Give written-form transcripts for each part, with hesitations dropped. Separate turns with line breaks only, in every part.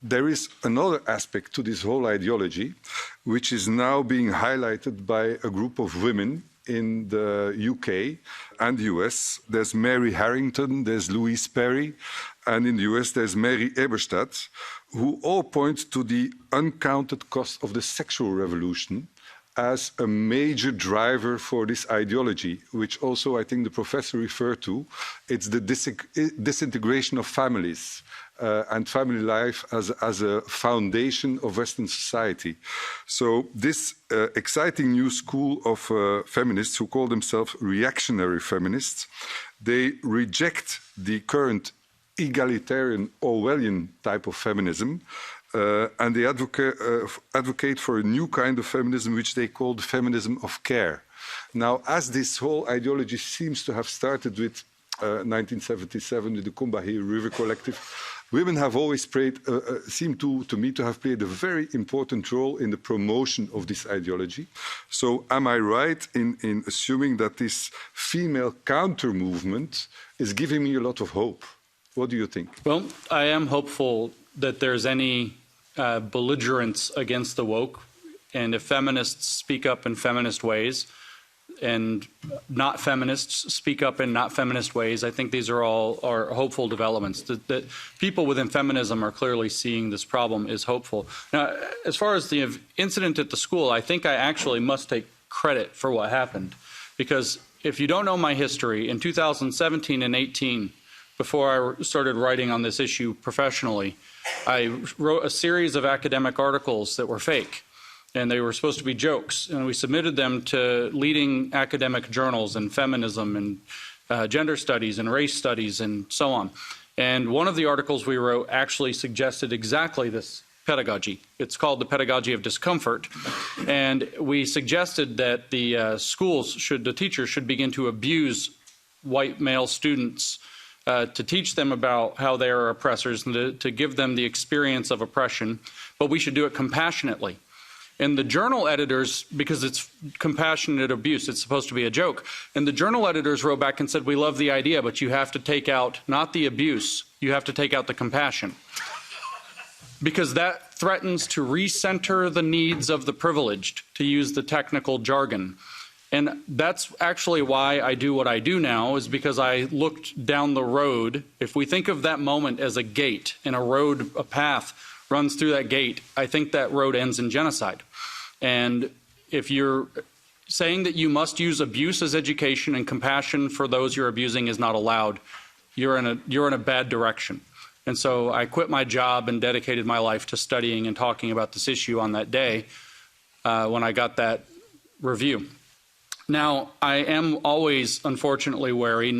there is another aspect to this whole ideology, which is now being highlighted by a group of women in the UK and the US. There's Mary Harrington, there's Louise Perry, and in the US there's Mary Eberstadt, who all point to the uncounted cost of the sexual revolution as a major driver for this ideology, which also I think the professor referred to. It's the disintegration of families and family life as a foundation of Western society. So this exciting new school of feminists who call themselves reactionary feminists, they reject the current egalitarian Orwellian type of feminism, and they advocate for a new kind of feminism, which they call the feminism of care. Now, as this whole ideology seems to have started with 1977 with the Combahee River Collective, women have always seem to me to have played a very important role in the promotion of this ideology. So am I right in assuming that this female counter movement is giving me a lot of hope? What do you think?
Well, I am hopeful that there's any belligerence against the woke, and if feminists speak up in feminist ways and not feminists speak up in not feminist ways, I think these are all hopeful developments. That people within feminism are clearly seeing this problem is hopeful. Now, as far as the incident at the school, I think I actually must take credit for what happened, because if you don't know my history, in 2017 and 18, before I started writing on this issue professionally, I wrote a series of academic articles that were fake, and they were supposed to be jokes, and we submitted them to leading academic journals in feminism and gender studies and race studies and so on. And one of the articles we wrote actually suggested exactly this pedagogy. It's called the pedagogy of discomfort, and we suggested that the the teachers should begin to abuse white male students to teach them about how they are oppressors and to give them the experience of oppression, but we should do it compassionately. And the journal editors, because it's compassionate abuse, it's supposed to be a joke, and the journal editors wrote back and said, we love the idea, but you have to take out not the abuse, you have to take out the compassion. Because that threatens to recenter the needs of the privileged, to use the technical jargon. And that's actually why I do what I do now, is because I looked down the road. If we think of that moment as a gate, and a path runs through that gate, I think that road ends in genocide. And if you're saying that you must use abuse as education and compassion for those you're abusing is not allowed, you're in a bad direction. And so I quit my job and dedicated my life to studying and talking about this issue on that day when I got that review. Now, I am always, unfortunately, wary.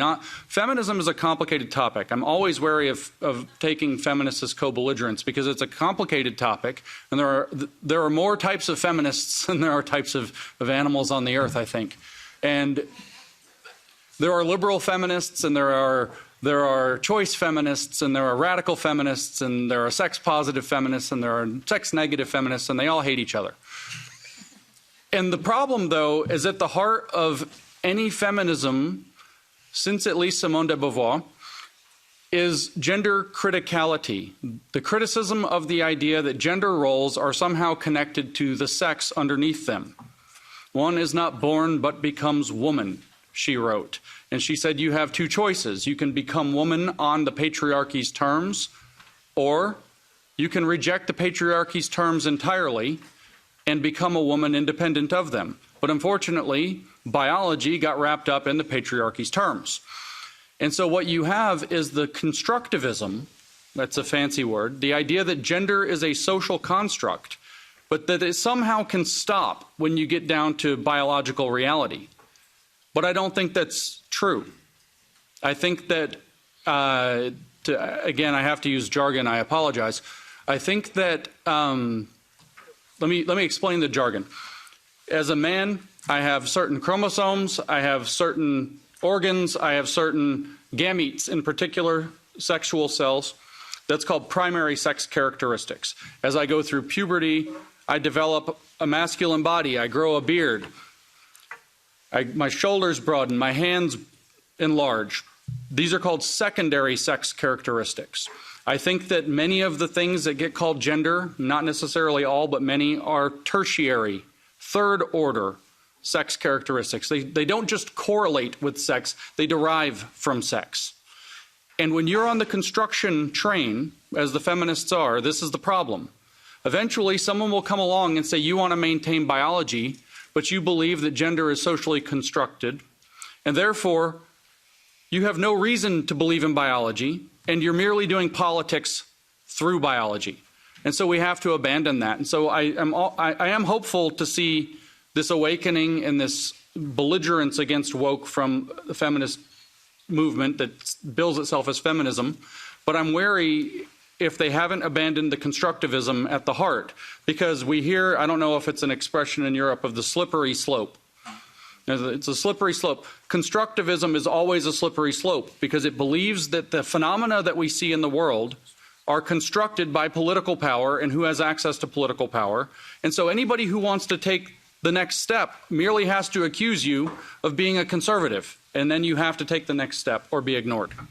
Feminism is a complicated topic. I'm always wary of taking feminists as co-belligerents because it's a complicated topic, and there are more types of feminists than there are types of animals on the earth, I think. And there are liberal feminists, and there are choice feminists, and there are radical feminists, and there are sex-positive feminists, and there are sex-negative feminists, and they all hate each other. And the problem, though, is at the heart of any feminism, since at least Simone de Beauvoir, is gender criticality, the criticism of the idea that gender roles are somehow connected to the sex underneath them. One is not born but becomes woman, she wrote. And she said you have two choices. You can become woman on the patriarchy's terms, or you can reject the patriarchy's terms entirely and become a woman independent of them. But unfortunately, biology got wrapped up in the patriarchy's terms. And so what you have is the constructivism, that's a fancy word, the idea that gender is a social construct, but that it somehow can stop when you get down to biological reality. But I don't think that's true. I think that, again, I have to use jargon, I apologize. I think that, let me explain the jargon. As a man, I have certain chromosomes, I have certain organs, I have certain gametes, in particular sexual cells. That's called primary sex characteristics. As I go through puberty, I develop a masculine body, I grow a beard, my shoulders broaden, my hands enlarge. These are called secondary sex characteristics. I think that many of the things that get called gender, not necessarily all, but many, are tertiary, third order sex characteristics. They don't just correlate with sex, they derive from sex. And when you're on the construction train, as the feminists are, this is the problem. Eventually, someone will come along and say, you want to maintain biology, but you believe that gender is socially constructed, and therefore, you have no reason to believe in biology, and you're merely doing politics through biology. And so we have to abandon that. And so I am hopeful to see this awakening and this belligerence against woke from the feminist movement that bills itself as feminism. But I'm wary if they haven't abandoned the constructivism at the heart, because we hear, I don't know if it's an expression in Europe, of the slippery slope. It's a slippery slope. Constructivism is always a slippery slope because it believes that the phenomena that we see in the world are constructed by political power and who has access to political power. And so anybody who wants to take the next step merely has to accuse you of being a conservative, and then you have to take the next step or be ignored.